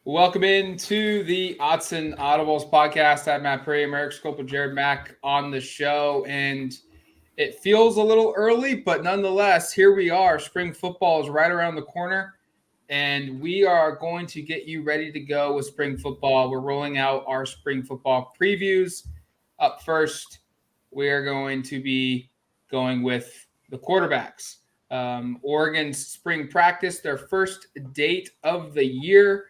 Welcome into the Autzen Audibles Podcast. I'm Matt Prehm, Erik Skopil, Jared Mack on the show, and it feels a little early, but nonetheless, here we are. Spring football is right around the corner, and we are going to get you ready to go with spring football. We're rolling out our spring football previews. Up first, we are going to be going with the quarterbacks. Oregon's spring practice, their first date of the year.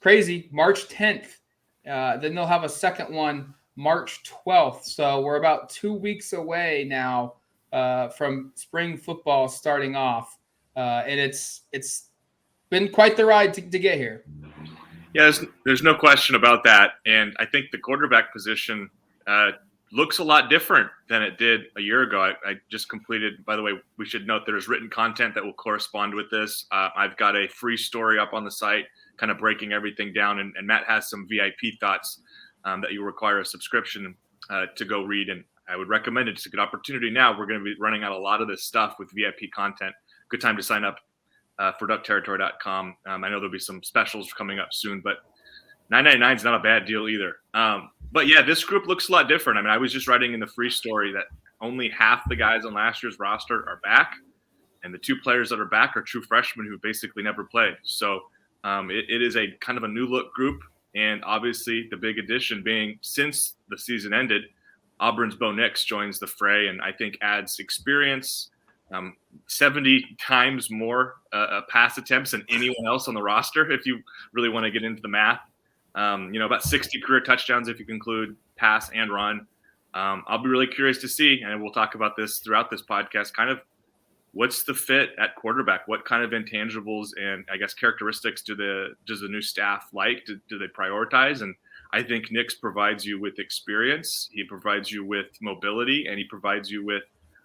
Crazy, March 10th. Then they'll have a second one March 12th. So we're about 2 weeks away now from spring football starting off. And it's been quite the ride to get here. Yeah, there's no question about that. And I think the quarterback position looks a lot different than it did a year ago. I just completed, by the way, we should note there's written content that will correspond with this. I've got a free story up on the site kind of breaking everything down. And Matt has some VIP thoughts that you require a subscription to go read. And I would recommend it. It's a good opportunity now. We're going to be running out a lot of this stuff with VIP content. Good time to sign up for duckterritory.com. I know there'll be some specials coming up soon, but $9.99 is not a bad deal either. But yeah, this group looks a lot different. I mean, I was just writing in the free story that only half the guys on last year's roster are back. And the two players that are back are true freshmen who basically never played. So it is a kind of a new look group. And obviously the big addition being since the season ended, Auburn's Bo Nix joins the fray and I think adds experience, 70 times more pass attempts than anyone else on the roster if you really want to get into the math. About 60 career touchdowns if you include pass and run. I'll be really curious to see, and we'll talk about this throughout this podcast, kind of what's the fit at quarterback? What kind of intangibles and I guess characteristics does the new staff like? Do they prioritize? And I think Nix provides you with experience. He provides you with mobility, and he provides you with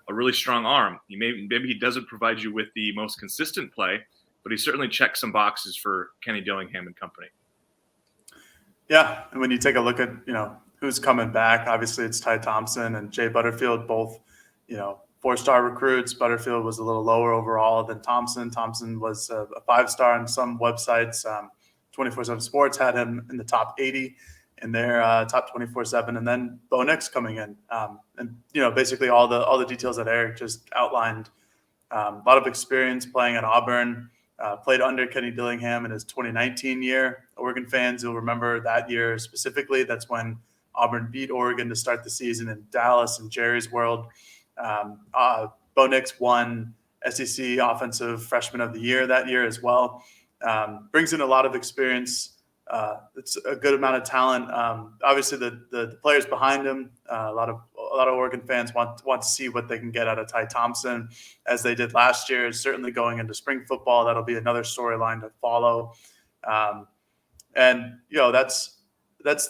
a really strong arm. Maybe he doesn't provide you with the most consistent play, but he certainly checks some boxes for Kenny Dillingham and company. Yeah, and when you take a look at who's coming back, obviously it's Thompson and Jay Butterfield, both 4-star recruits. Butterfield was a little lower overall than Thompson. Thompson was a 5-star on some websites. 24/7 Sports had him in the top 80 in their top 24/7, and then Bo Nix coming in, and basically all the details that Erik just outlined. A lot of experience playing at Auburn, played under Kenny Dillingham in his 2019 year. Oregon fans will remember that year specifically. That's when Auburn beat Oregon to start the season in Dallas in Jerry's World. Bo Nix won SEC Offensive Freshman of the Year that year as well. Brings in a lot of experience. It's a good amount of talent. Obviously, the players behind him, a lot of Oregon fans want to see what they can get out of Ty Thompson, as they did last year. Certainly going into spring football, that'll be another storyline to follow. And that's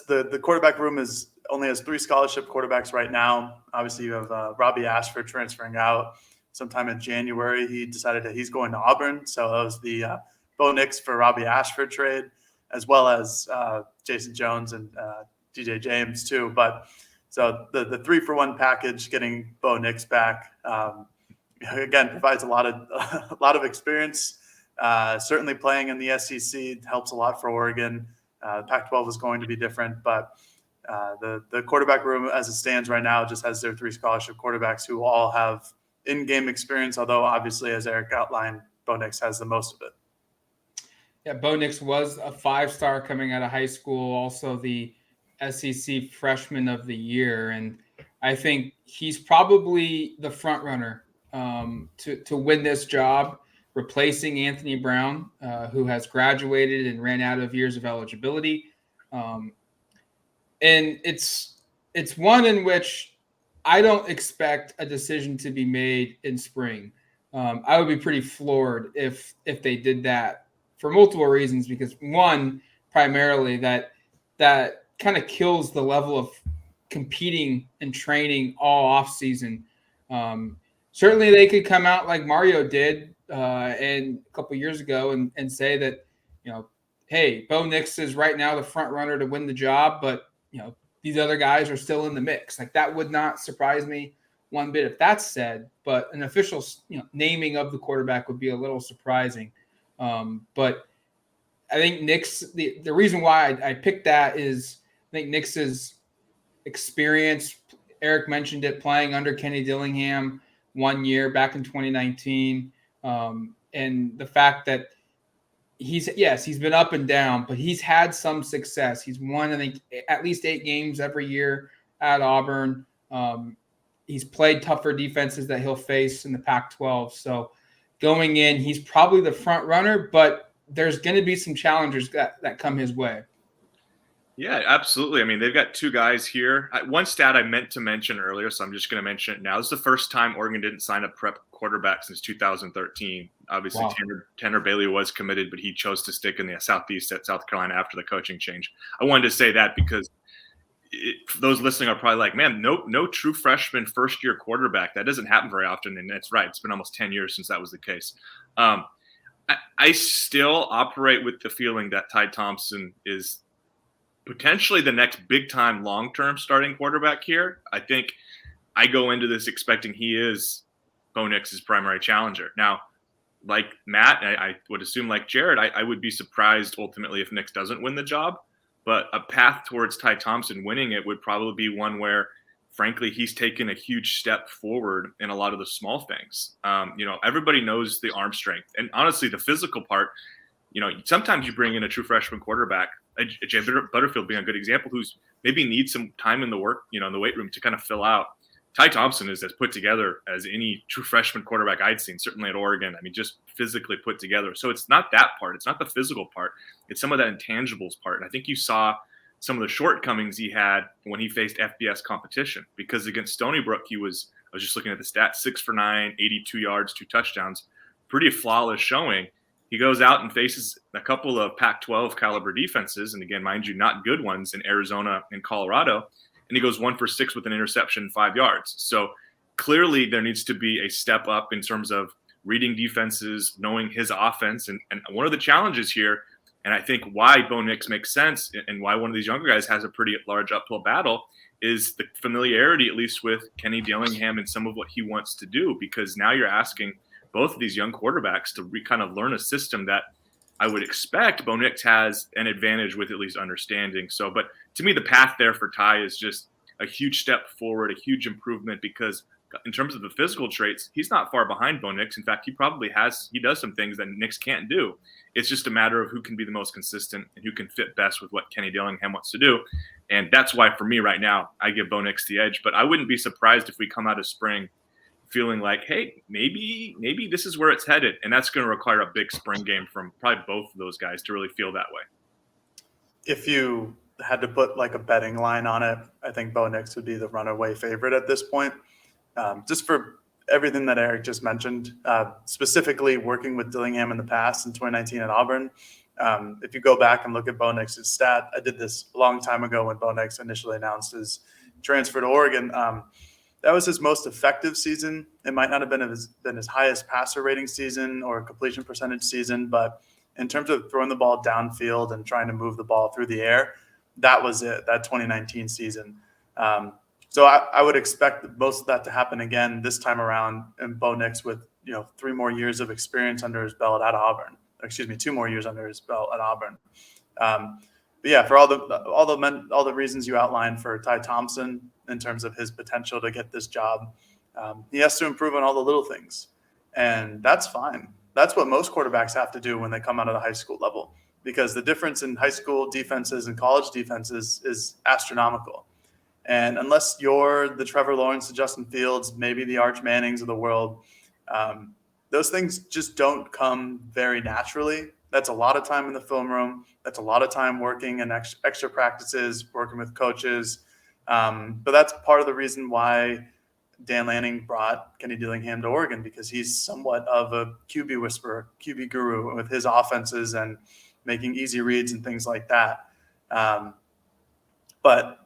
the quarterback room only has 3 scholarship quarterbacks right now. Obviously, you have Robbie Ashford transferring out sometime in January. He decided that he's going to Auburn, so that was the Bo Nix for Robbie Ashford trade, as well as Jason Jones and DJ James too. But so the 3-for-1 package, getting Bo Nix back, again, provides a lot of experience. Certainly playing in the SEC helps a lot for Oregon. Pac-12 is going to be different, but the quarterback room as it stands right now just has their 3 scholarship quarterbacks who all have in-game experience, although obviously, as Erik outlined, Bo Nix has the most of it. Yeah, Bo Nix was a 5-star coming out of high school, also the SEC Freshman of the Year. And I think he's probably the front runner to win this job, replacing Anthony Brown, who has graduated and ran out of years of eligibility. And it's one in which I don't expect a decision to be made in spring. I would be pretty floored if they did that for multiple reasons, because one, primarily that kind of kills the level of competing and training all off season. Certainly they could come out like Mario did and a couple years ago and say that, hey, Bo Nix is right now the front runner to win the job, but these other guys are still in the mix. Like, that would not surprise me one bit if that's said, but an official naming of the quarterback would be a little surprising. But I think Nick's the reason why I picked that is I think Nick's experience. Erik mentioned it, playing under Kenny Dillingham 1 year back in 2019, and the fact that he's been up and down, but he's had some success. He's won, I think, at least 8 games every year at Auburn. He's played tougher defenses that he'll face in the Pac-12. So going in, he's probably the front runner, but there's going to be some challengers that come his way. Yeah, absolutely. I mean, they've got 2 guys here. One stat I meant to mention earlier, so I'm just going to mention it now. This is the first time Oregon didn't sign a prep quarterback since 2013. Obviously, wow. Tanner Bailey was committed, but he chose to stick in the Southeast at South Carolina after the coaching change. I wanted to say that because those listening are probably like, man, no true freshman first-year quarterback. That doesn't happen very often, and that's right. It's been almost 10 years since that was the case. I still operate with the feeling that Ty Thompson is potentially the next big-time long-term starting quarterback here. I think I go into this expecting he is Bo Nix's primary challenger. Now, like Matt, I would assume like Jared, I would be surprised ultimately if Nix doesn't win the job. But a path towards Ty Thompson winning it would probably be one where, frankly, he's taken a huge step forward in a lot of the small things. Everybody knows the arm strength. And honestly, the physical part, sometimes you bring in a true freshman quarterback, Jay Butterfield being a good example, who's maybe needs some time in the in the weight room to kind of fill out. Ty Thompson is as put together as any true freshman quarterback I'd seen, certainly at Oregon. I mean, just physically put together. So it's not that part. It's not the physical part. It's some of that intangibles part. And I think you saw some of the shortcomings he had when he faced FBS competition, because against Stony Brook, I was just looking at the stats, 6 for 9, 82 yards, 2 touchdowns, pretty flawless showing. He goes out and faces a couple of Pac-12 caliber defenses. And again, mind you, not good ones in Arizona and Colorado. And he goes 1 for 6 with an interception, 5 yards. So clearly there needs to be a step up in terms of reading defenses, knowing his offense. And one of the challenges here, and I think why Bo Nix makes sense and why one of these younger guys has a pretty large uphill battle, is the familiarity, at least with Kenny Dillingham and some of what he wants to do, because now you're asking both of these young quarterbacks to kind of learn a system that I would expect Bo Nix has an advantage with, at least understanding. So, but to me, the path there for Ty is just a huge step forward, a huge improvement, because in terms of the physical traits, he's not far behind Bo Nix. In fact, he does some things that Nix can't do. It's just a matter of who can be the most consistent and who can fit best with what Kenny Dillingham wants to do. And that's why, for me right now, I give Bo Nix the edge. But I wouldn't be surprised if we come out of spring feeling like, hey, maybe this is where it's headed. And that's going to require a big spring game from probably both of those guys to really feel that way. If you had to put like a betting line on it, I think Bo Nix would be the runaway favorite at this point. Just for everything that Erik just mentioned, specifically working with Dillingham in the past in 2019 at Auburn. If you go back and look at Bo Nix's stat, I did this a long time ago when Bo Nix initially announced his transfer to Oregon. That was his most effective season. It might not have been his highest passer rating season or completion percentage season, but in terms of throwing the ball downfield and trying to move the ball through the air, that was it, that 2019 season. So I would expect most of that to happen again this time around, and Bo Nix with 3 more years of experience under his belt at Auburn. 2 more years under his belt at Auburn. But yeah, for all the reasons you outlined for Ty Thompson in terms of his potential to get this job, he has to improve on all the little things, and that's fine. That's what most quarterbacks have to do when they come out of the high school level, because the difference in high school defenses and college defenses is astronomical. And unless you're the Trevor Lawrence, the Justin Fields, maybe the Arch Mannings of the world, those things just don't come very naturally. That's a lot of time in the film room. That's a lot of time working in extra practices, working with coaches. But that's part of the reason why Dan Lanning brought Kenny Dillingham to Oregon, because he's somewhat of a QB whisperer, QB guru with his offenses and making easy reads and things like that. But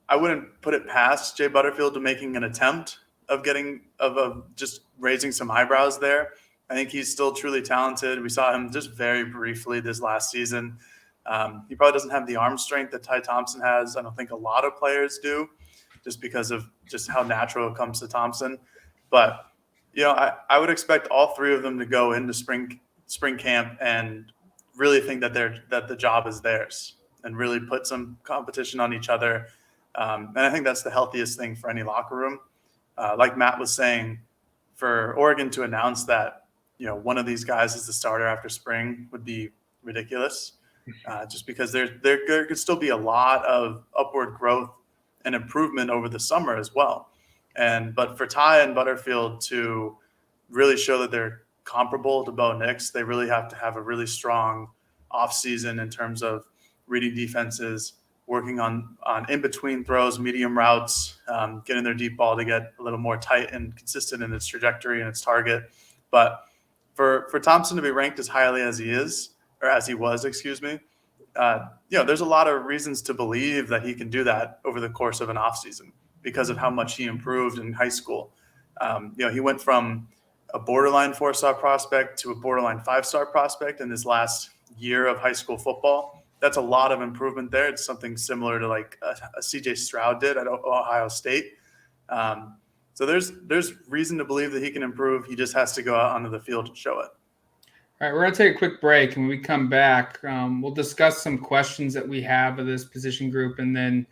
I wouldn't put it past Jay Butterfield to making an attempt of just raising some eyebrows there. I think he's still truly talented. We saw him just very briefly this last season. He probably doesn't have the arm strength that Ty Thompson has. I don't think a lot of players do, just because of just how natural it comes to Thompson. But, I would expect all 3 of them to go into spring camp and really think that the job is theirs and really put some competition on each other. And I think that's the healthiest thing for any locker room. Like Matt was saying, for Oregon to announce that, one of these guys is the starter after spring would be ridiculous, just because there could still be a lot of upward growth and improvement over the summer as well. But for Ty and Butterfield to really show that they're comparable to Bo Nix, they really have to have a really strong offseason in terms of reading defenses, working on in-between throws, medium routes, getting their deep ball to get a little more tight and consistent in its trajectory and its target. But for Thompson to be ranked as highly as he is, or as he was, excuse me, there's a lot of reasons to believe that he can do that over the course of an offseason because of how much he improved in high school. He went from a borderline 4-star prospect to a borderline 5-star prospect in his last year of high school football. That's a lot of improvement there. It's something similar to like a CJ Stroud did at Ohio State. So there's reason to believe that he can improve. He just has to go out onto the field and show it. All right, we're going to take a quick break. And when we come back, we'll discuss some questions that we have of this position group and then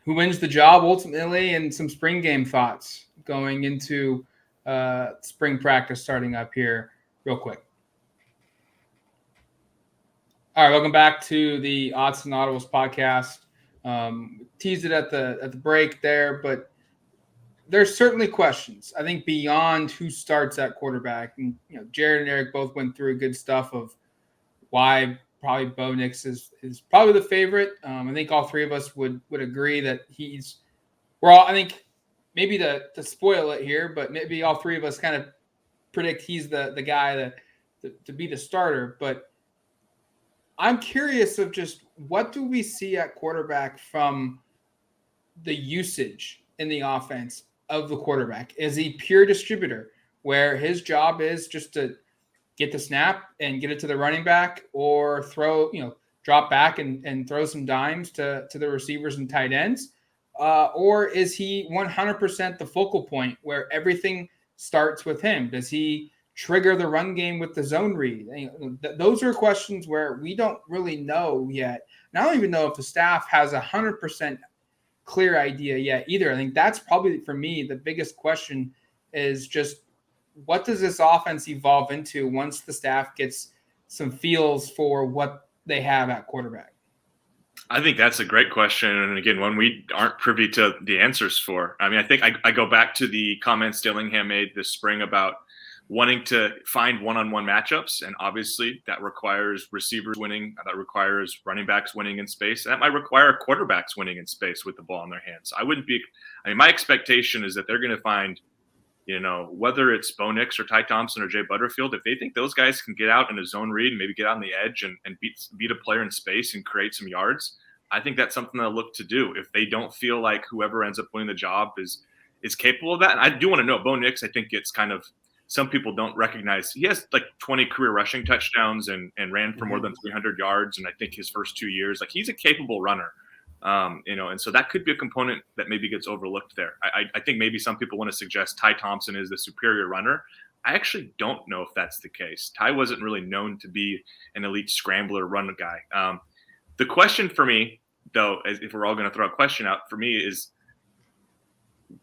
who wins the job ultimately and some spring game thoughts going into spring practice starting up here real quick. All right, welcome back to the Autzen Audibles Podcast. Teased it at the break there, but there's certainly questions. I think beyond who starts at quarterback, and Jared and Erik both went through good stuff of why probably Bo Nix is probably the favorite. I think all three of us would agree that I think maybe to spoil it here, but maybe all three of us kind of predict he's the guy to be the starter. But I'm curious of just what do we see at quarterback from the usage in the offense of the quarterback? Is he pure distributor where his job is just to get the snap and get it to the running back or drop back and throw some dimes to the receivers and tight ends? Or is he 100% the focal point where everything starts with him? Does he trigger the run game with the zone read? Those are questions where we don't really know yet. And I don't even know if the staff has 100% clear idea yet either. I think that's probably, for me, the biggest question is just what does this offense evolve into once the staff gets some feels for what they have at quarterback? I think that's a great question. And again, one we aren't privy to the answers for. I mean, I think I go back to the comments Dillingham made this spring about wanting to find one-on-one matchups. And obviously that requires receivers winning. That requires running backs winning in space. And that might require quarterbacks winning in space with the ball in their hands. My expectation is that they're going to find, whether it's Bo Nix or Ty Thompson or Jay Butterfield, if they think those guys can get out in a zone read and maybe get on the edge and beat a player in space and create some yards, I think that's something they'll look to do. If they don't feel like whoever ends up winning the job is capable of that. And I do want to know, Bo Nix, I think it's kind of, some people don't recognize he has like 20 career rushing touchdowns and ran for more than 300 yards. And I think his first 2 years, like he's a capable runner, and so that could be a component that maybe gets overlooked there. I think maybe some people want to suggest Ty Thompson is the superior runner. I actually don't know if that's the case. Ty wasn't really known to be an elite scrambler run guy. The question for me, though, if we're all going to throw a question out, for me is,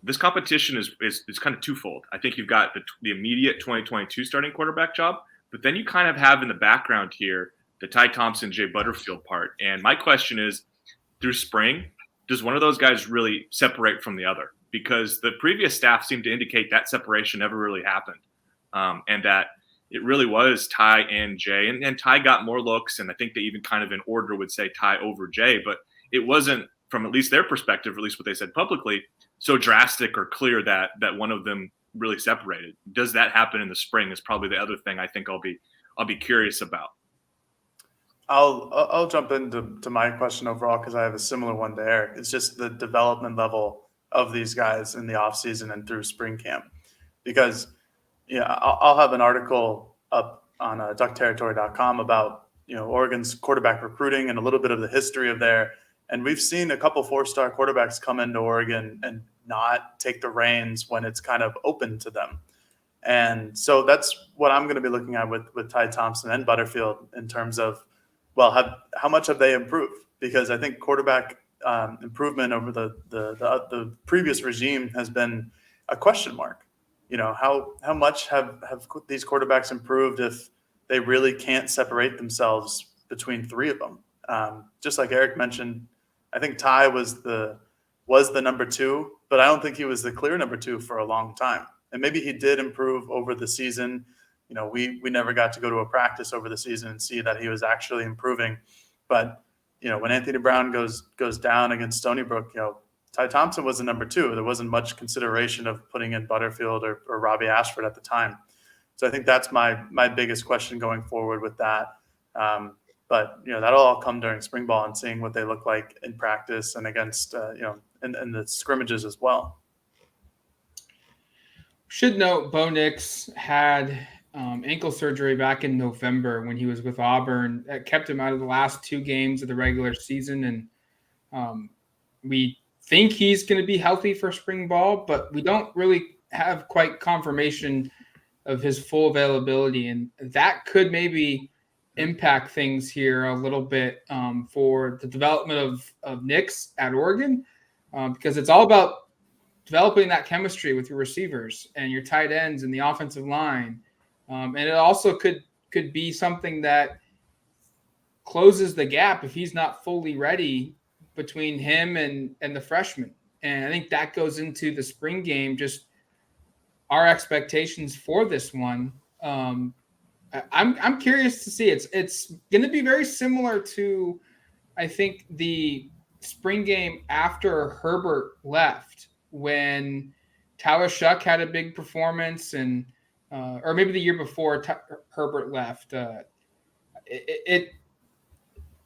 this competition is kind of twofold. I think you've got the immediate 2022 starting quarterback job, but then you kind of have in the background here the Ty Thompson, Jay Butterfield part. And my question is, through spring, does one of those guys really separate from the other? Because the previous staff seemed to indicate that separation never really happened, and that it really was Ty and Jay. And Ty got more looks, and I think they even kind of in order would say Ty over Jay, but it wasn't, from at least their perspective, or at least what they said publicly, so drastic or clear that one of them really separated. Does that happen in the spring is probably the other thing I think I'll be curious about. I'll jump into my question overall because I have a similar one there. It's just the development level of these guys in the offseason and through spring camp. Because I'll have an article up on duckterritory.com about Oregon's quarterback recruiting and a little bit of the history of there. And we've seen a couple 4-star quarterbacks come into Oregon and not take the reins when it's kind of open to them. And so that's what I'm going to be looking at with Ty Thompson and Butterfield in terms of, well, how much have they improved? Because I think quarterback improvement over the previous regime has been a question mark. How much have these quarterbacks improved if they really can't separate themselves between three of them? Just like Erik mentioned, I think Ty was the number two, but I don't think he was the clear number two for a long time. And maybe he did improve over the season. We never got to go to a practice over the season and see that he was actually improving. But when Anthony Brown goes down against Stony Brook, Ty Thompson was the number two. There wasn't much consideration of putting in Butterfield or Robbie Ashford at the time. So I think that's my biggest question going forward with that. But that'll all come during spring ball and seeing what they look like in practice and against in the scrimmages as well. Should note, Bo Nix had ankle surgery back in November when he was with Auburn. That kept him out of the last two games of the regular season, and we think he's going to be healthy for spring ball, but we don't really have quite confirmation of his full availability, and that could maybe impact things here a little bit for the development of Nix at Oregon, because it's all about developing that chemistry with your receivers and your tight ends and the offensive line. And it also could be something that closes the gap if he's not fully ready between him and the freshman. And I think that goes into the spring game, just our expectations for this one. I'm curious to see. It's going to be very similar to, I think, the spring game after Herbert left, when Tyler Shuck had a big performance, and or maybe the year before Herbert left.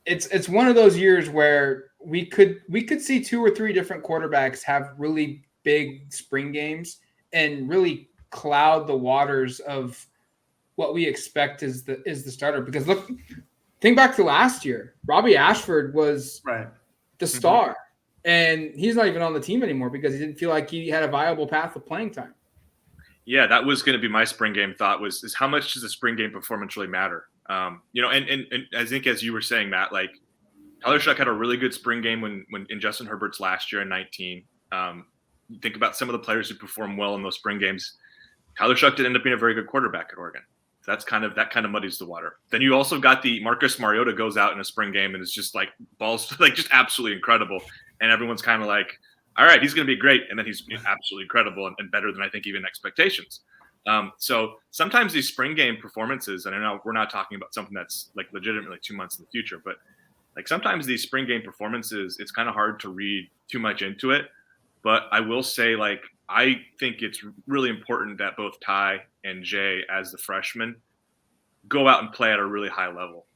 It's one of those years where we could see two or three different quarterbacks have really big spring games and really cloud the waters of what we expect is the starter. Because look, think back to last year. Robbie Ashford was the star. And he's not even on the team anymore because he didn't feel like he had a viable path of playing time. Yeah, that was going to be my spring game thought is how much does the spring game performance really matter? And I think as you were saying, Matt, like Tyler Shuck had a really good spring game when in Justin Herbert's last year in 19. You think about some of the players who performed well in those spring games. Tyler Shuck did end up being a very good quarterback at Oregon. So that kind of muddies the water. Then you also got the Marcus Mariota goes out in a spring game and it's just like balls, like just absolutely incredible. And everyone's kind of like, all right, he's going to be great. And then he's absolutely incredible and better than I think even expectations. So sometimes these spring game performances, and I know we're not talking about something that's like legitimately 2 months in the future, but like sometimes these spring game performances, it's kind of hard to read too much into it. But I will say, like, I think it's really important that both Ty and Jay, as the freshmen, go out and play at a really high level.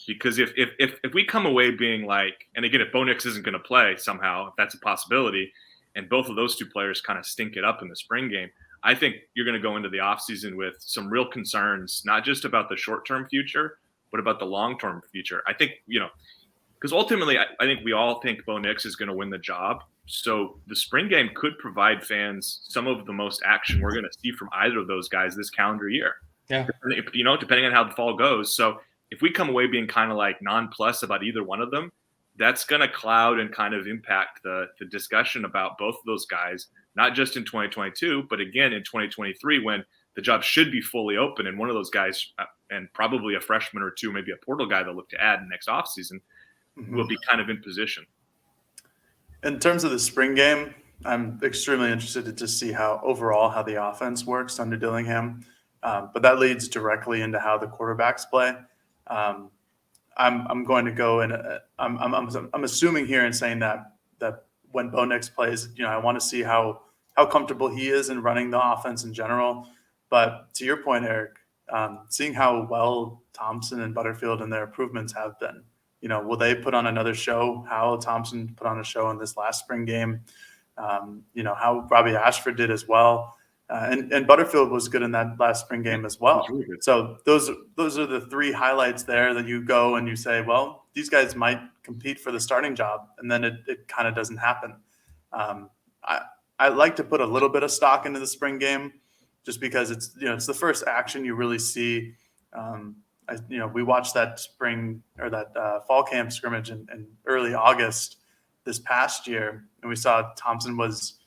Because if we come away being like, and again, if Bo Nix isn't going to play somehow, if that's a possibility, and both of those two players kind of stink it up in the spring game, I think you're going to go into the offseason with some real concerns, not just about the short-term future, but about the long-term future. I think, because ultimately I think we all think Bo Nix is going to win the job. So the spring game could provide fans some of the most action we're going to see from either of those guys this calendar year. Yeah. Depending on how the fall goes. So if we come away being kind of like nonplussed about either one of them, that's going to cloud and kind of impact the discussion about both of those guys, not just in 2022, but again in 2023 when the job should be fully open and one of those guys, and probably a freshman or two, maybe a portal guy they'll look to add next offseason, will be kind of in position. In terms of the spring game, I'm extremely interested to just see how the offense works under Dillingham. But that leads directly into how the quarterbacks play. I'm going to go and I'm assuming here and saying that when Bo Nix plays, I want to see how comfortable he is in running the offense in general. But to your point, Erik, seeing how well Thompson and Butterfield and their improvements have been, will they put on another show? How Thompson put on a show in this last spring game? How Robbie Ashford did as well. And Butterfield was good in that last spring game as well. So those are the three highlights there that you go and you say, well, these guys might compete for the starting job, and then it kind of doesn't happen. I like to put a little bit of stock into the spring game just because it's the first action you really see. We watched that spring or that fall camp scrimmage in early August this past year, and we saw Thompson was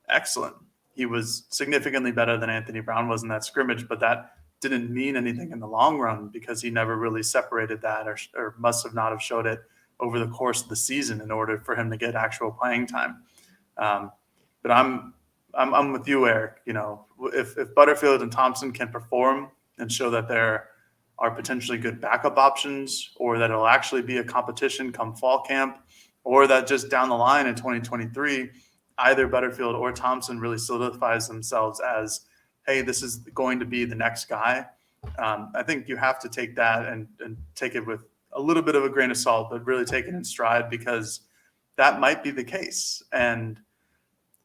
excellent. He was significantly better than Anthony Brown was in that scrimmage, but that didn't mean anything in the long run because he never really separated that or must have not have showed it over the course of the season in order for him to get actual playing time. But I'm with you, Eric. If Butterfield and Thompson can perform and show that there are potentially good backup options, or that it'll actually be a competition come fall camp, or that just down the line in 2023, either Butterfield or Thompson really solidifies themselves as, hey, this is going to be the next guy. I think you have to take that and take it with a little bit of a grain of salt, but really take it in stride, because that might be the case. And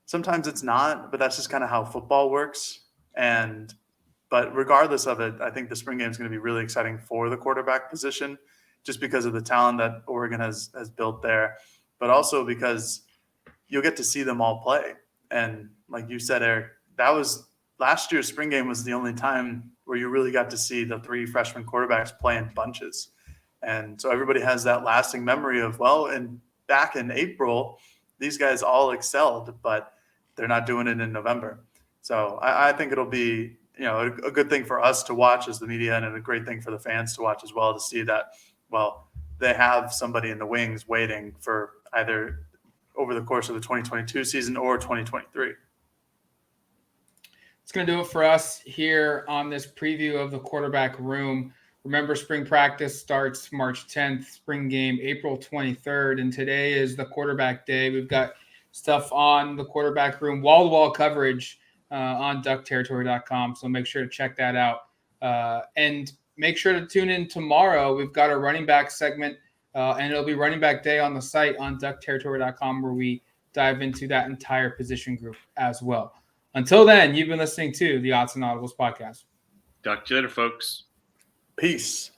sometimes it's not, but that's just kind of how football works. But regardless of it, I think the spring game is going to be really exciting for the quarterback position, just because of the talent that Oregon has built there, but also because you'll get to see them all play. And like you said, Eric, that was last year's spring game was the only time where you really got to see the three freshman quarterbacks play in bunches. And so everybody has that lasting memory of, back in April, these guys all excelled, but they're not doing it in November. So I think it'll be, a good thing for us to watch as the media, and a great thing for the fans to watch as well, to see that, they have somebody in the wings waiting for either over the course of the 2022 season or 2023. It's going to do it for us here on this preview of the quarterback room. Remember, spring practice starts March 10th, spring game April 23rd, and today is the quarterback day. We've got stuff on the quarterback room, wall-to-wall coverage on duckterritory.com, so make sure to check that out. And make sure to tune in tomorrow. We've got a running back segment, and it'll be running back day on the site on duckterritory.com, where we dive into that entire position group as well. Until then, you've been listening to the Autzen Audibles Podcast. Talk to you later, folks. Peace.